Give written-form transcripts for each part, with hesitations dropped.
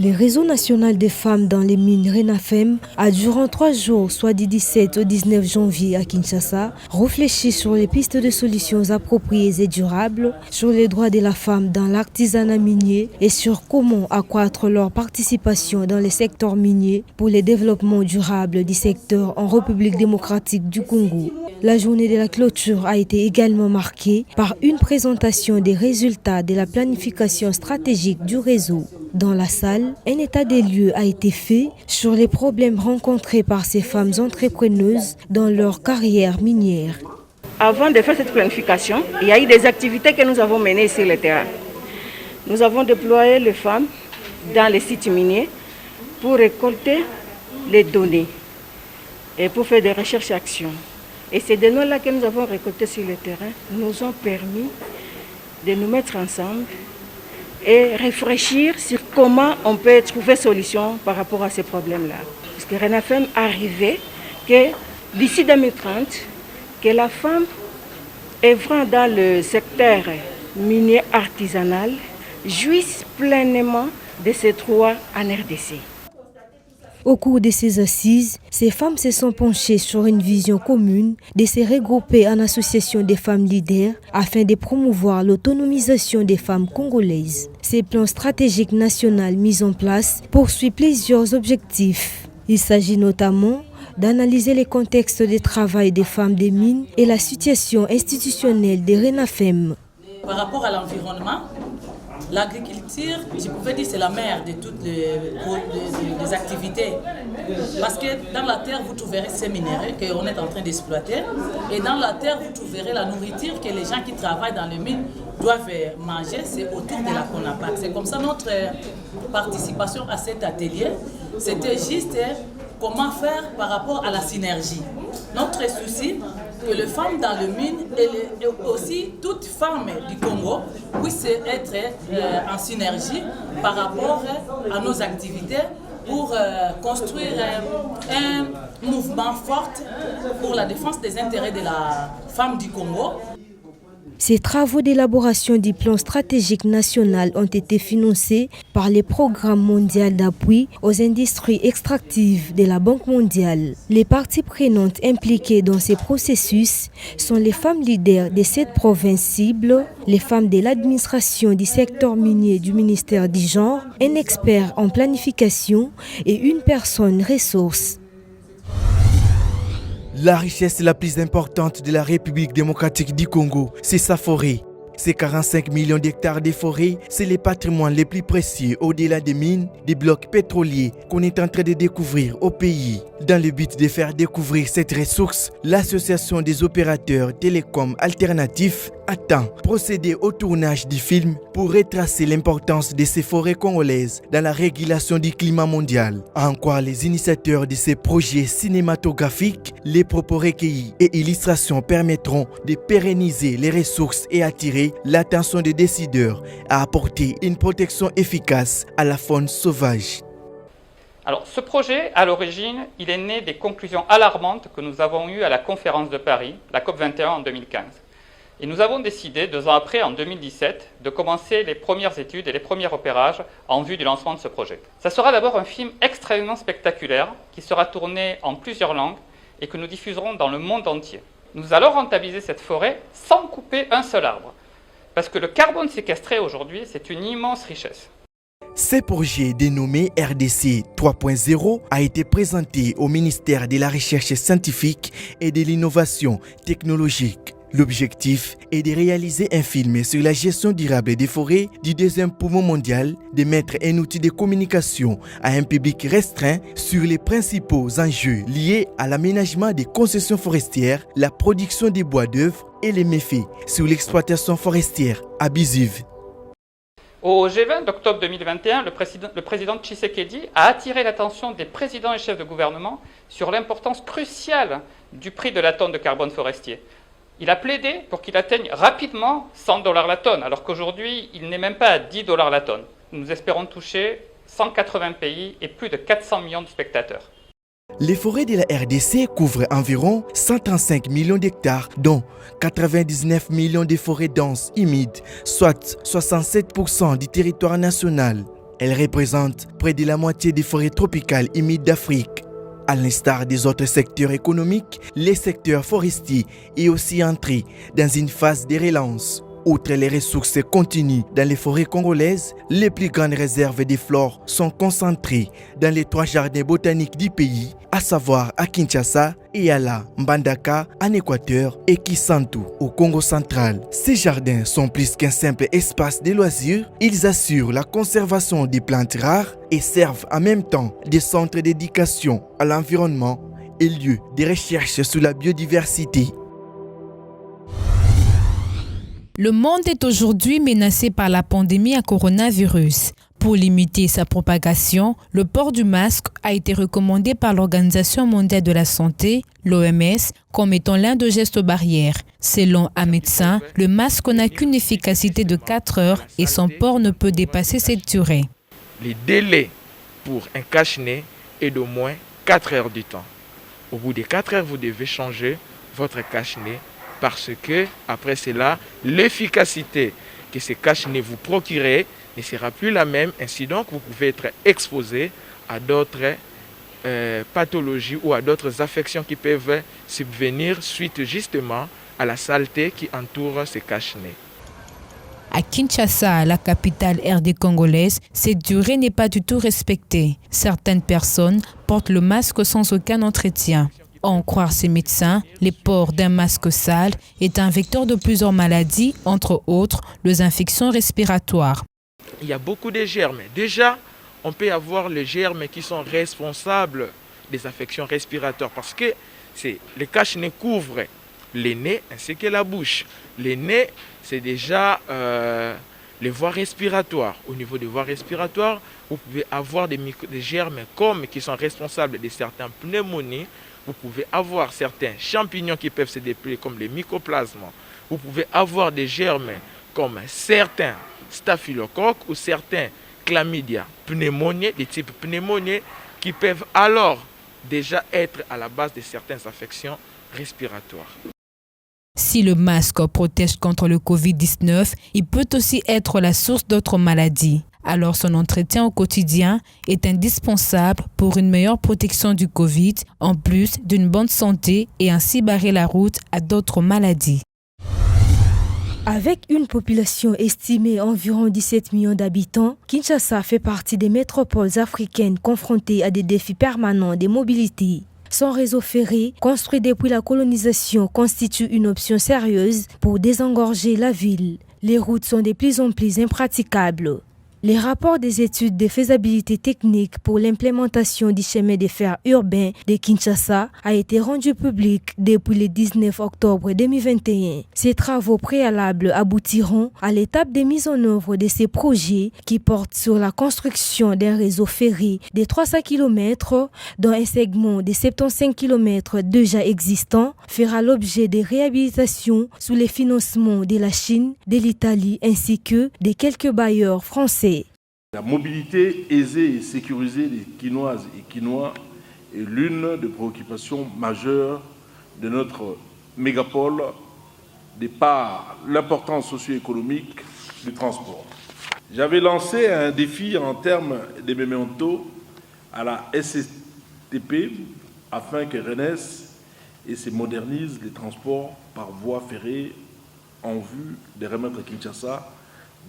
Le réseau national des femmes dans les mines RENAFEM a durant 3 jours, soit du 17 au 19 janvier à Kinshasa, réfléchi sur les pistes de solutions appropriées et durables, sur les droits de la femme dans l'artisanat minier et sur comment accroître leur participation dans les secteurs miniers pour le développement durable du secteur en République démocratique du Congo. La journée de la clôture a été également marquée par une présentation des résultats de la planification stratégique du réseau. Dans la salle, un état des lieux a été fait sur les problèmes rencontrés par ces femmes entrepreneuses dans leur carrière minière. Avant de faire cette planification, il y a eu des activités que nous avons menées sur le terrain. Nous avons déployé les femmes dans les sites miniers pour récolter les données et pour faire des recherches et actions. Et ces données-là que nous avons récoltées sur le terrain nous ont permis de nous mettre ensemble et réfléchir sur comment on peut trouver solution par rapport à ces problèmes-là. Parce que RENAFEM arrivait que d'ici 2030, que la femme œuvrant dans le secteur minier artisanal jouisse pleinement de ses droits en RDC. Au cours de ces assises, ces femmes se sont penchées sur une vision commune de se regrouper en association des femmes leaders afin de promouvoir l'autonomisation des femmes congolaises. Ces plans stratégiques nationaux mis en place poursuivent plusieurs objectifs. Il s'agit notamment d'analyser les contextes de travail des femmes des mines et la situation institutionnelle des RENAFEM. Par rapport à l'environnement, l'agriculture, je pouvais dire, c'est la mère de toutes les activités. Parce que dans la terre, vous trouverez ces minéraux qu'on est en train d'exploiter. Et dans la terre, vous trouverez la nourriture que les gens qui travaillent dans les mines doivent manger. C'est autour de la CONAPAC. C'est comme ça notre participation à cet atelier. C'était juste comment faire par rapport à la synergie. Notre souci, que les femmes dans les mines et aussi toutes femmes du Congo puissent être en synergie par rapport à nos activités pour construire un mouvement fort pour la défense des intérêts de la femme du Congo. Ces travaux d'élaboration du plan stratégique national ont été financés par le programme mondial d'appui aux industries extractives de la Banque mondiale. Les parties prenantes impliquées dans ces processus sont les femmes leaders de cette province cible, les femmes de l'administration du secteur minier du ministère du Genre, un expert en planification et une personne ressource. La richesse la plus importante de la République démocratique du Congo, c'est sa forêt. Ces 45 millions d'hectares de forêt, c'est le patrimoine le plus précieux au-delà des mines, des blocs pétroliers qu'on est en train de découvrir au pays. Dans le but de faire découvrir cette ressource, l'Association des opérateurs télécoms alternatifs attend procéder au tournage du film pour retracer l'importance de ces forêts congolaises dans la régulation du climat mondial. En quoi les initiateurs de ces projets cinématographiques, les propos recueillis et illustrations permettront de pérenniser les ressources et attirer l'attention des décideurs à apporter une protection efficace à la faune sauvage. Alors, ce projet, à l'origine, il est né des conclusions alarmantes que nous avons eues à la conférence de Paris, la COP21 en 2015. Et nous avons décidé, 2 ans après, en 2017, de commencer les premières études et les premiers repérages en vue du lancement de ce projet. Ça sera d'abord un film extrêmement spectaculaire qui sera tourné en plusieurs langues et que nous diffuserons dans le monde entier. Nous allons rentabiliser cette forêt sans couper un seul arbre. Parce que le carbone séquestré aujourd'hui, c'est une immense richesse. Ce projet dénommé RDC 3.0 a été présenté au ministère de la Recherche scientifique et de l'innovation technologique. L'objectif est de réaliser un film sur la gestion durable des forêts du 2e poumon mondial, de mettre un outil de communication à un public restreint sur les principaux enjeux liés à l'aménagement des concessions forestières, la production des bois d'œuvre et les méfaits sur l'exploitation forestière abusive. Au G20 d'octobre 2021, le président Tshisekedi a attiré l'attention des présidents et chefs de gouvernement sur l'importance cruciale du prix de la tonne de carbone forestier. Il a plaidé pour qu'il atteigne rapidement $100 la tonne, alors qu'aujourd'hui, il n'est même pas à $10 la tonne. Nous espérons toucher 180 pays et plus de 400 millions de spectateurs. Les forêts de la RDC couvrent environ 135 millions d'hectares, dont 99 millions de forêts denses humides, soit 67% du territoire national. Elle représente près de la moitié des forêts tropicales humides d'Afrique. À l'instar des autres secteurs économiques, les secteurs forestiers est aussi entré dans une phase de relance. Outre les ressources continues dans les forêts congolaises, les plus grandes réserves de flore sont concentrées dans les 3 jardins botaniques du pays, à savoir à Kinshasa, Yala, Mbandaka en Équateur et Kisantu au Congo central. Ces jardins sont plus qu'un simple espace de loisirs, ils assurent la conservation des plantes rares et servent en même temps des centres d'éducation à l'environnement et lieux de recherche sur la biodiversité. Le monde est aujourd'hui menacé par la pandémie à coronavirus. Pour limiter sa propagation, le port du masque a été recommandé par l'Organisation mondiale de la santé, l'OMS, comme étant l'un des gestes barrières. Selon un médecin, le masque n'a qu'une efficacité de 4 heures et son port ne peut dépasser cette durée. Le délai pour un cache-nez est d'au moins 4 heures du temps. Au bout de 4 heures, vous devez changer votre cache-nez parce que, après cela, l'efficacité que ce cache-nez vous procure ne sera plus la même. Ainsi donc, vous pouvez être exposé à d'autres pathologies ou à d'autres affections qui peuvent subvenir suite justement à la saleté qui entoure ce cache-nez. À Kinshasa, la capitale RD congolaise, cette durée n'est pas du tout respectée. Certaines personnes portent le masque sans aucun entretien. À en croire ces médecins, le port d'un masque sale est un vecteur de plusieurs maladies, entre autres les infections respiratoires. Il y a beaucoup de germes. Déjà, on peut avoir les germes qui sont responsables des affections respiratoires parce que le cache-nez couvre le nez ainsi que la bouche. Le nez, c'est déjà les voies respiratoires. Au niveau des voies respiratoires, vous pouvez avoir des germes qui sont responsables de certaines pneumonies. Vous pouvez avoir certains champignons qui peuvent se déployer comme les mycoplasmes. Vous pouvez avoir des germes comme certains staphylocoques ou certains chlamydia pneumoniae, des types pneumoniae qui peuvent alors déjà être à la base de certaines affections respiratoires. Si le masque protège contre le Covid-19, il peut aussi être la source d'autres maladies. Alors son entretien au quotidien est indispensable pour une meilleure protection du Covid, en plus d'une bonne santé et ainsi barrer la route à d'autres maladies. Avec une population estimée à environ 17 millions d'habitants, Kinshasa fait partie des métropoles africaines confrontées à des défis permanents de mobilité. Son réseau ferré, construit depuis la colonisation, constitue une option sérieuse pour désengorger la ville. Les routes sont de plus en plus impraticables. Les rapports des études de faisabilité technique pour l'implémentation du chemin de fer urbain de Kinshasa a été rendu public depuis le 19 octobre 2021. Ces travaux préalables aboutiront à l'étape de mise en œuvre de ces projets qui portent sur la construction d'un réseau ferré de 300 km, dont un segment de 75 km déjà existant fera l'objet de réhabilitation sous le financement de la Chine, de l'Italie ainsi que de quelques bailleurs français. La mobilité aisée et sécurisée des Kinoises et Kinois est l'une des préoccupations majeures de notre mégapole, de par l'importance socio-économique du transport. J'avais lancé un défi en termes de memento à la SSTP afin que renaisse et se modernise les transports par voie ferrée en vue de remettre Kinshasa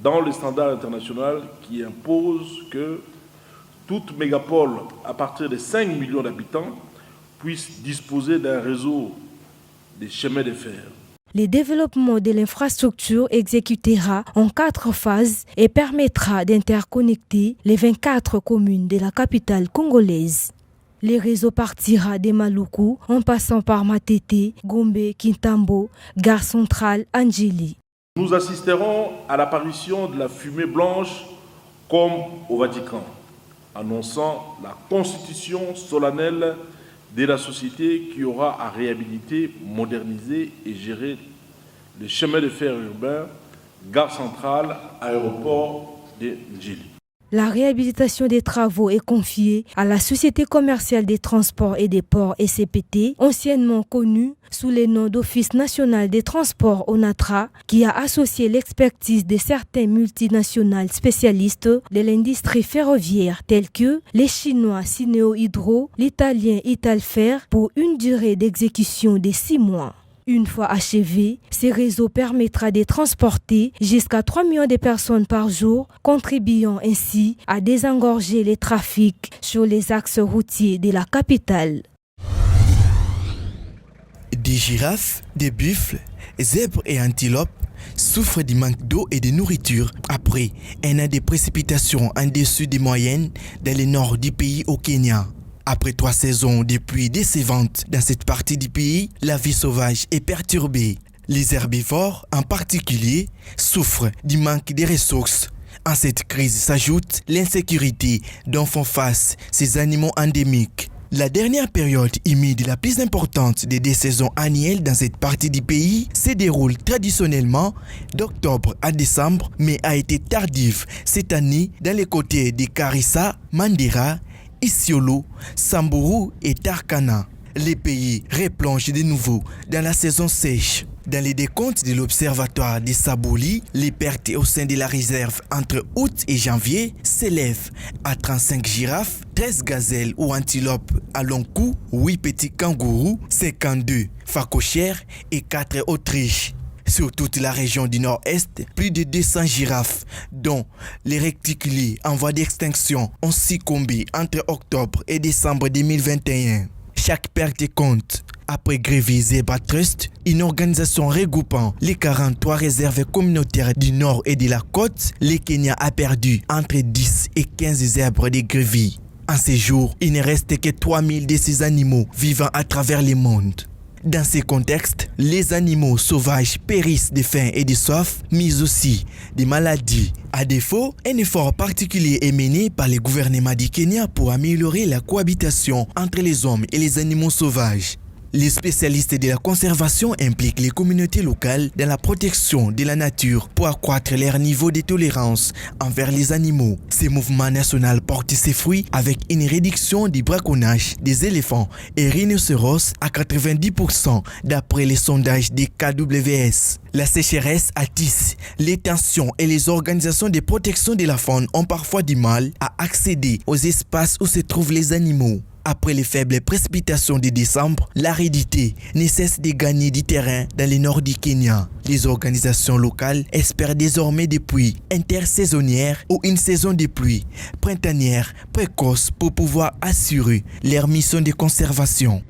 dans le standard international qui impose que toute mégapole à partir de 5 millions d'habitants puisse disposer d'un réseau de chemins de fer. Le développement de l'infrastructure exécutera en 4 phases et permettra d'interconnecter les 24 communes de la capitale congolaise. Le réseau partira de Maluku en passant par Matete, Gombe, Kintambo, Gare Centrale, Angeli. Nous assisterons à l'apparition de la fumée blanche comme au Vatican, annonçant la constitution solennelle de la société qui aura à réhabiliter, moderniser et gérer les chemins de fer urbains, gare centrale, aéroport de Ndjili. La réhabilitation des travaux est confiée à la Société commerciale des transports et des ports SCPT, anciennement connue sous les noms d'Office national des transports ONATRA, qui a associé l'expertise de certains multinationales spécialistes de l'industrie ferroviaire tels que les Chinois Cineo Hydro, l'Italien Italfer pour une durée d'exécution de 6 mois. Une fois achevé, ces réseaux permettra de transporter jusqu'à 3 millions de personnes par jour, contribuant ainsi à désengorger les trafics sur les axes routiers de la capitale. Des girafes, des buffles, zèbres et antilopes souffrent du manque d'eau et de nourriture après un an de précipitations en dessus des moyennes dans le nord du pays au Kenya. Après 3 saisons de pluies décevantes dans cette partie du pays, la vie sauvage est perturbée. Les herbivores, en particulier, souffrent du manque de ressources. À cette crise s'ajoute l'insécurité dont font face ces animaux endémiques. La dernière période humide la plus importante des 2 saisons annuelles dans cette partie du pays se déroule traditionnellement d'octobre à décembre, mais a été tardive cette année dans les côtés de Karissa, Mandera, Isiolo, Samburu et Tarkana. Les pays replongent de nouveau dans la saison sèche. Dans les décomptes de l'observatoire de Saboli, les pertes au sein de la réserve entre août et janvier s'élèvent à 35 girafes, 13 gazelles ou antilopes à long cou, 8 petits kangourous, 52 phacochères et 4 autruches. Sur toute la région du nord-est, plus de 200 girafes, dont les réticulés en voie d'extinction, ont succombé entre octobre et décembre 2021. Chaque perte compte. Après Grevi Zebra Trust, une organisation regroupant les 43 réserves communautaires du nord et de la côte, le Kenya a perdu entre 10 et 15 zèbres de Grevi. En ces jours, il ne reste que 3000 de ces animaux vivant à travers le monde. Dans ce contexte, les animaux sauvages périssent de faim et de soif, mais aussi de maladies. À défaut, un effort particulier est mené par le gouvernement du Kenya pour améliorer la cohabitation entre les hommes et les animaux sauvages. Les spécialistes de la conservation impliquent les communautés locales dans la protection de la nature pour accroître leur niveau de tolérance envers les animaux. Ce mouvement national porte ses fruits avec une réduction du braconnage des éléphants et rhinocéros à 90% d'après les sondages des KWS. La sécheresse attise les tensions et les organisations de protection de la faune ont parfois du mal à accéder aux espaces où se trouvent les animaux. Après les faibles précipitations de décembre, l'aridité ne cesse de gagner du terrain dans le nord du Kenya. Les organisations locales espèrent désormais des pluies intersaisonnières ou une saison de pluie printanière précoce pour pouvoir assurer leur mission de conservation.